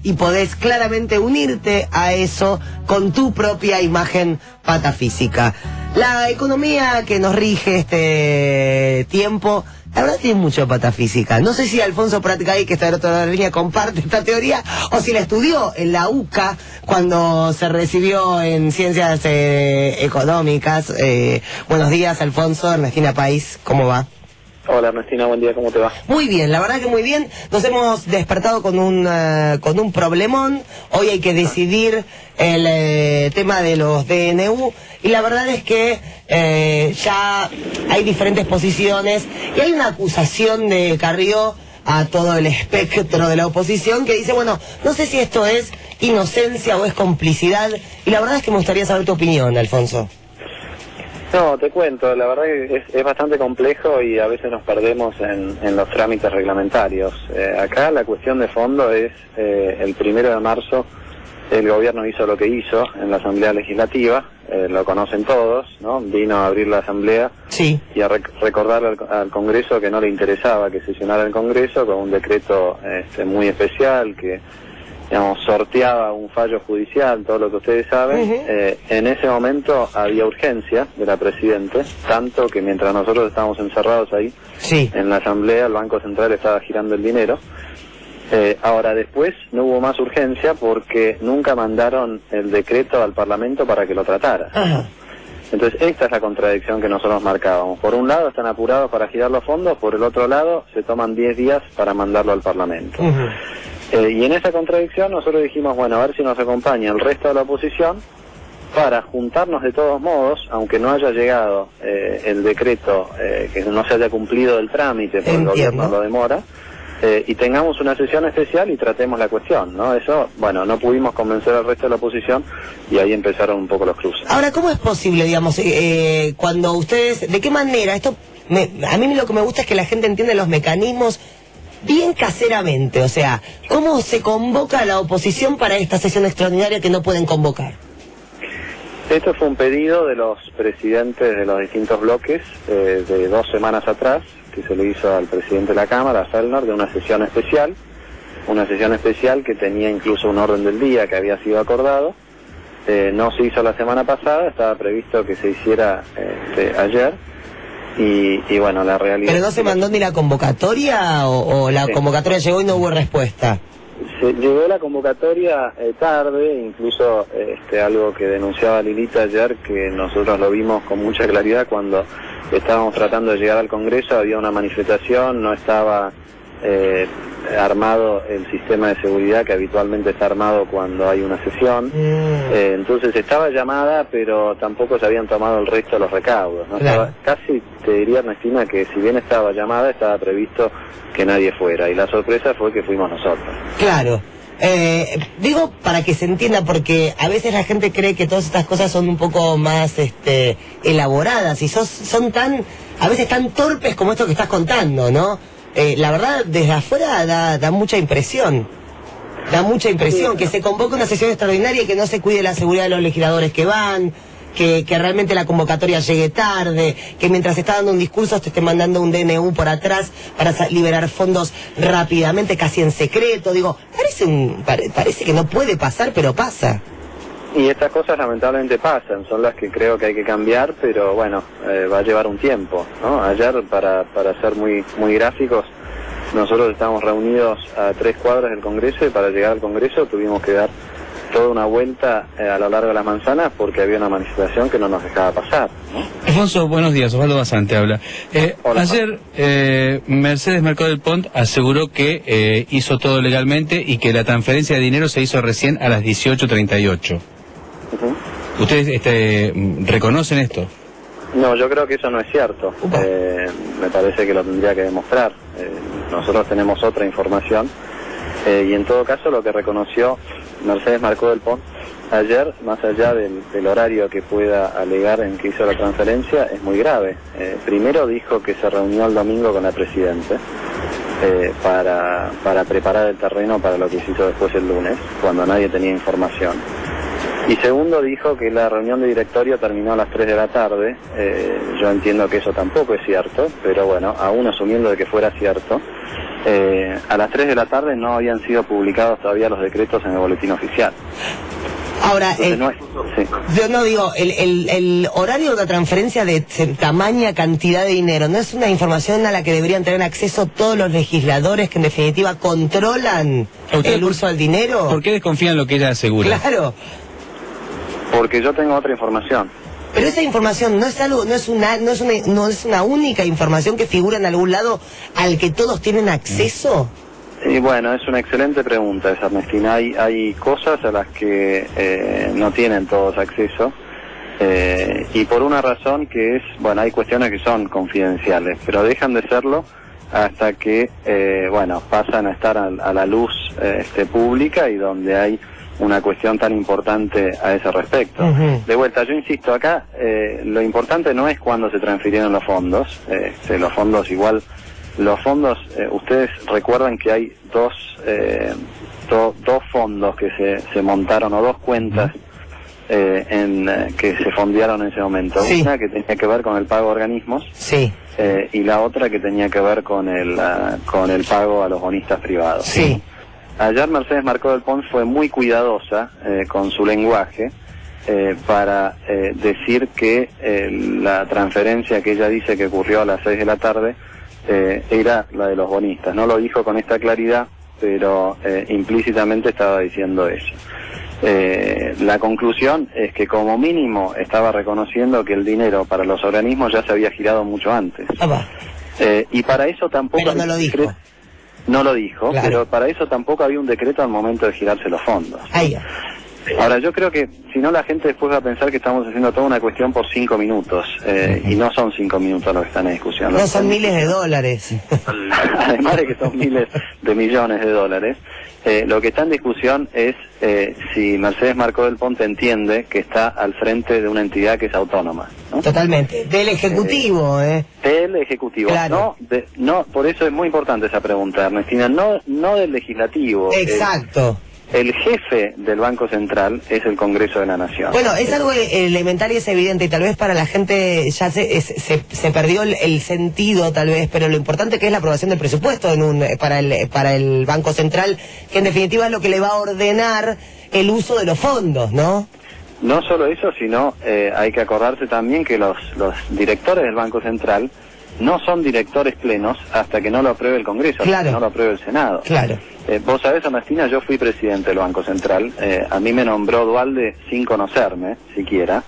y podés claramente unirte a eso con tu propia imagen patafísica. La economía que nos rige este tiempo, la verdad tiene mucho patafísica. No sé si Alfonso Pratgay, que está del otro lado de la línea, comparte esta teoría, o si la estudió en la UCA cuando se recibió en Ciencias Económicas. Buenos días, Alfonso. Ernestina País, ¿cómo va? Hola Ernestina, buen día, ¿cómo te va? Muy bien, la verdad que muy bien. Nos hemos despertado con un problemón. Hoy hay que decidir el tema de los DNU y la verdad es que ya hay diferentes posiciones y hay una acusación de Carrió a todo el espectro de la oposición que dice, bueno, no sé si esto es inocencia o es complicidad, y la verdad es que me gustaría saber tu opinión, Alfonso. No, te cuento, la verdad que es bastante complejo y a veces nos perdemos en los trámites reglamentarios. Acá la cuestión de fondo es, el 1 de marzo el gobierno hizo lo que hizo en la Asamblea Legislativa, lo conocen todos, ¿no? Vino a abrir la Asamblea, sí, y a recordar al Congreso que no le interesaba que sesionara el Congreso con un decreto muy especial que, digamos, sorteaba un fallo judicial, todo lo que ustedes saben. En ese momento había urgencia de la Presidente, tanto que mientras nosotros estábamos encerrados ahí, sí, en la Asamblea, el Banco Central estaba girando el dinero. Ahora después no hubo más urgencia porque nunca mandaron el decreto al Parlamento para que lo tratara. Ajá. Entonces esta es la contradicción que nosotros marcábamos. Por un lado están apurados para girar los fondos, por el otro lado se toman 10 días para mandarlo al Parlamento. Y en esa contradicción nosotros dijimos, bueno, a ver si nos acompaña el resto de la oposición para juntarnos de todos modos, aunque no haya llegado el decreto, que no se haya cumplido el trámite, porque el gobierno lo demora, y tengamos una sesión especial y tratemos la cuestión, ¿no? Eso, bueno, no pudimos convencer al resto de la oposición y ahí empezaron un poco los cruces. Ahora, ¿cómo es posible, digamos, cuando ustedes, de qué manera, a mí lo que me gusta es que la gente entiende los mecanismos bien caseramente, o sea, ¿cómo se convoca a la oposición para esta sesión extraordinaria que no pueden convocar? Esto fue un pedido de los presidentes de los distintos bloques de 2 semanas atrás, que se le hizo al presidente de la Cámara, a Fellner, de una sesión especial que tenía incluso un orden del día que había sido acordado. No se hizo la semana pasada, estaba previsto que se hiciera ayer. Y bueno, la realidad... ¿Pero no se mandó ni la convocatoria o la convocatoria llegó y no hubo respuesta? Se llegó la convocatoria tarde, incluso algo que denunciaba Lilita ayer, que nosotros lo vimos con mucha claridad cuando estábamos tratando de llegar al Congreso, había una manifestación, no estaba armado el sistema de seguridad que habitualmente está armado cuando hay una sesión. Entonces estaba llamada, pero tampoco se habían tomado el resto de los recaudos, ¿no? Claro. Casi te diría, Ernestina, que si bien estaba llamada, estaba previsto que nadie fuera, y la sorpresa fue que fuimos nosotros. Claro. Digo para que se entienda, porque a veces la gente cree que todas estas cosas son un poco más elaboradas y son a veces tan torpes como esto que estás contando, ¿no? La verdad, desde afuera da mucha impresión. Da mucha impresión que se convoque una sesión extraordinaria y que no se cuide la seguridad de los legisladores que van, que realmente la convocatoria llegue tarde, que mientras está dando un discurso te esté mandando un DNU por atrás para liberar fondos rápidamente, casi en secreto. Digo, parece que no puede pasar, pero pasa. Y estas cosas lamentablemente pasan, son las que creo que hay que cambiar, pero bueno, va a llevar un tiempo, ¿no? Ayer, para ser muy gráficos, nosotros estábamos reunidos a 3 cuadras del Congreso y para llegar al Congreso tuvimos que dar toda una vuelta a lo largo de las manzanas porque había una manifestación que no nos dejaba pasar, ¿no? Alfonso, buenos días, Osvaldo Basante habla. Hola, ayer Mercedes Mercado del Pont aseguró que hizo todo legalmente y que la transferencia de dinero se hizo recién a las 18:38. ¿Ustedes reconocen esto? No, yo creo que eso no es cierto. Me parece que lo tendría que demostrar. Nosotros tenemos otra información y en todo caso lo que reconoció Mercedes Mercado del Pont ayer, más allá del horario que pueda alegar en que hizo la transferencia, es muy grave. Primero dijo que se reunió el domingo con la Presidente para preparar el terreno para lo que se hizo después el lunes, cuando nadie tenía información. Y segundo, dijo que la reunión de directorio terminó a las 3 de la tarde. Yo entiendo que eso tampoco es cierto, pero bueno, aún asumiendo de que fuera cierto, A las 3 de la tarde no habían sido publicados todavía los decretos en el boletín oficial. Ahora, sí. Yo no digo, el horario de la transferencia de tamaña cantidad de dinero, ¿no es una información a la que deberían tener acceso todos los legisladores que en definitiva controlan el uso del dinero? ¿Por qué desconfían en lo que ella asegura? Claro. Porque yo tengo otra información. Pero esa información no es algo, no es una única información que figura en algún lado al que todos tienen acceso. Y bueno, es una excelente pregunta esa, Ernestina. Hay cosas a las que no tienen todos acceso, y por una razón que es, bueno, hay cuestiones que son confidenciales, pero dejan de serlo hasta que, bueno, pasan a estar a la luz pública y donde hay una cuestión tan importante a ese respecto. De vuelta, yo insisto, acá lo importante no es cuándo se transfirieron los fondos. Los fondos igual, ustedes recuerdan que hay dos fondos que se montaron, o dos cuentas que se fondearon en ese momento. Sí. Una que tenía que ver con el pago a organismos, sí, y la otra que tenía que ver con el pago a los bonistas privados. Sí. Ayer Mercedes Marcó del Pont fue muy cuidadosa con su lenguaje para decir que la transferencia que ella dice que ocurrió a las 6 de la tarde era la de los bonistas. No lo dijo con esta claridad, pero implícitamente estaba diciendo eso. La conclusión es que como mínimo estaba reconociendo que el dinero para los organismos ya se había girado mucho antes. Y para eso tampoco... Pero no lo dijo. No lo dijo, claro, pero para eso tampoco había un decreto al momento de girarse los fondos. Ahí. Ahora, yo creo que si no la gente después va a pensar que estamos haciendo toda una cuestión por 5 minutos, y no son 5 minutos lo que están en discusión. No, son miles de dólares. Además de que son miles de millones de dólares, lo que está en discusión es si Mercedes Marcó del Pont entiende que está al frente de una entidad que es autónoma, ¿no? Totalmente, del Ejecutivo, Del Ejecutivo, claro. No, por eso es muy importante esa pregunta, Ernestina, no del Legislativo. Exacto. El jefe del Banco Central es el Congreso de la Nación. Bueno, es algo elemental y es evidente, y tal vez para la gente ya se perdió el sentido, tal vez, pero lo importante que es la aprobación del presupuesto para el Banco Central, que en definitiva es lo que le va a ordenar el uso de los fondos, ¿no? No solo eso, sino hay que acordarse también que los directores del Banco Central no son directores plenos hasta que no lo apruebe el Congreso, claro, hasta que no lo apruebe el Senado. Claro. Vos sabés, Ernestina, yo fui presidente del Banco Central. A mí me nombró Duhalde sin conocerme, siquiera.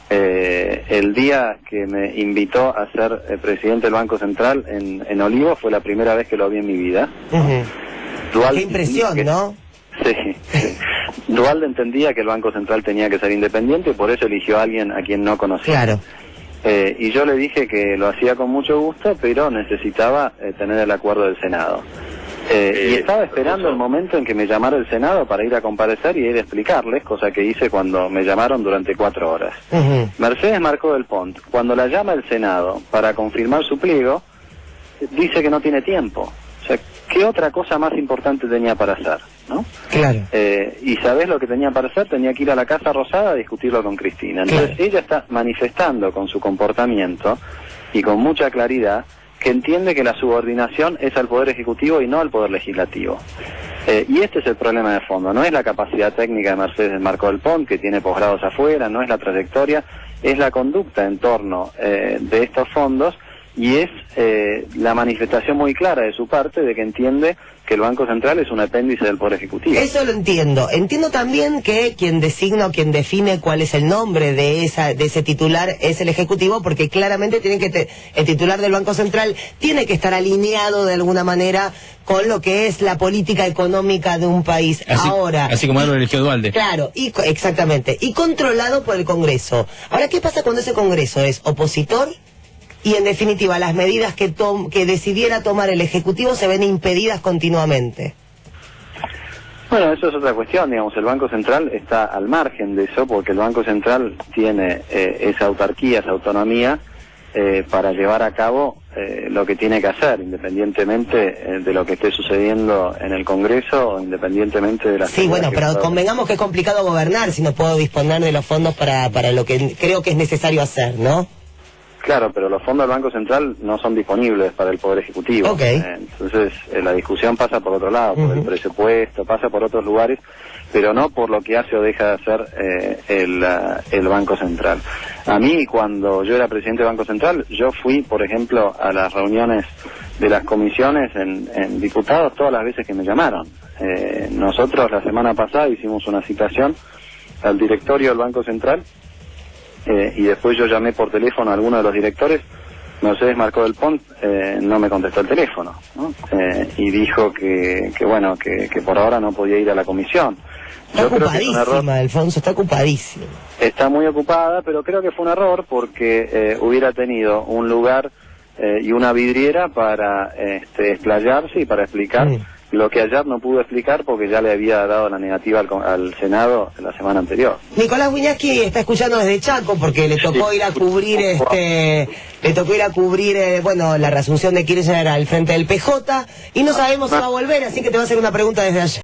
El día que me invitó a ser presidente del Banco Central en Olivos fue la primera vez que lo vi en mi vida. Duhalde, qué impresión, ¿no? Sí. Duhalde entendía que el Banco Central tenía que ser independiente y por eso eligió a alguien a quien no conocía. Claro. Y yo le dije que lo hacía con mucho gusto, pero necesitaba tener el acuerdo del Senado. Y estaba esperando el momento en que me llamara el Senado para ir a comparecer y ir a explicarles, cosa que hice cuando me llamaron durante 4 horas. Mercedes Marcó del Pont, cuando la llama el Senado para confirmar su pliego, dice que no tiene tiempo. O sea, ¿qué otra cosa más importante tenía para hacer, no? Claro. Y ¿sabés lo que tenía para hacer? Tenía que ir a la Casa Rosada a discutirlo con Cristina. Entonces ella está manifestando con su comportamiento y con mucha claridad que entiende que la subordinación es al Poder Ejecutivo y no al Poder Legislativo. Y este es el problema de fondo. No es la capacidad técnica de Mercedes Marcó del Pont, que tiene posgrados afuera, no es la trayectoria, es la conducta en torno de estos fondos, y es la manifestación muy clara de su parte de que entiende que el Banco Central es un apéndice del Poder Ejecutivo. Eso lo entiendo. Entiendo también que quien designa o quien define cuál es el nombre de ese titular es el Ejecutivo, porque claramente el titular del Banco Central tiene que estar alineado de alguna manera con lo que es la política económica de un país. Así como lo eligió Duhalde. Claro, exactamente. Y controlado por el Congreso. Ahora, ¿qué pasa cuando ese Congreso es opositor? Y en definitiva, las medidas que decidiera tomar el Ejecutivo se ven impedidas continuamente. Bueno, eso es otra cuestión, digamos, el Banco Central está al margen de eso, porque el Banco Central tiene esa autarquía, esa autonomía, para llevar a cabo lo que tiene que hacer, independientemente de lo que esté sucediendo en el Congreso, o independientemente de la... Sí, bueno, pero convengamos que es complicado gobernar si no puedo disponer de los fondos para lo que creo que es necesario hacer, ¿no? Claro, pero los fondos del Banco Central no son disponibles para el Poder Ejecutivo. Okay. Entonces, la discusión pasa por otro lado, por el presupuesto, pasa por otros lugares, pero no por lo que hace o deja de hacer el Banco Central. A mí, cuando yo era presidente del Banco Central, yo fui, por ejemplo, a las reuniones de las comisiones en diputados todas las veces que me llamaron. Nosotros la semana pasada hicimos una citación al directorio del Banco Central, y después yo llamé por teléfono a alguno de los directores. Mercedes Marcó del Pont no me contestó el teléfono, ¿no? Y dijo que bueno, que por ahora no podía ir a la comisión. Está ocupadísima, Alfonso, está ocupadísima. Está muy ocupada, pero creo que fue un error porque hubiera tenido un lugar y una vidriera para explayarse y para explicar lo que ayer no pudo explicar porque ya le había dado la negativa al Senado la semana anterior. Nicolás Wiñaski está escuchando desde Chaco porque le tocó ir a cubrir bueno, la reasunción de Kirchner al frente del PJ y no sabemos si va a volver, así que te va a hacer una pregunta desde allá.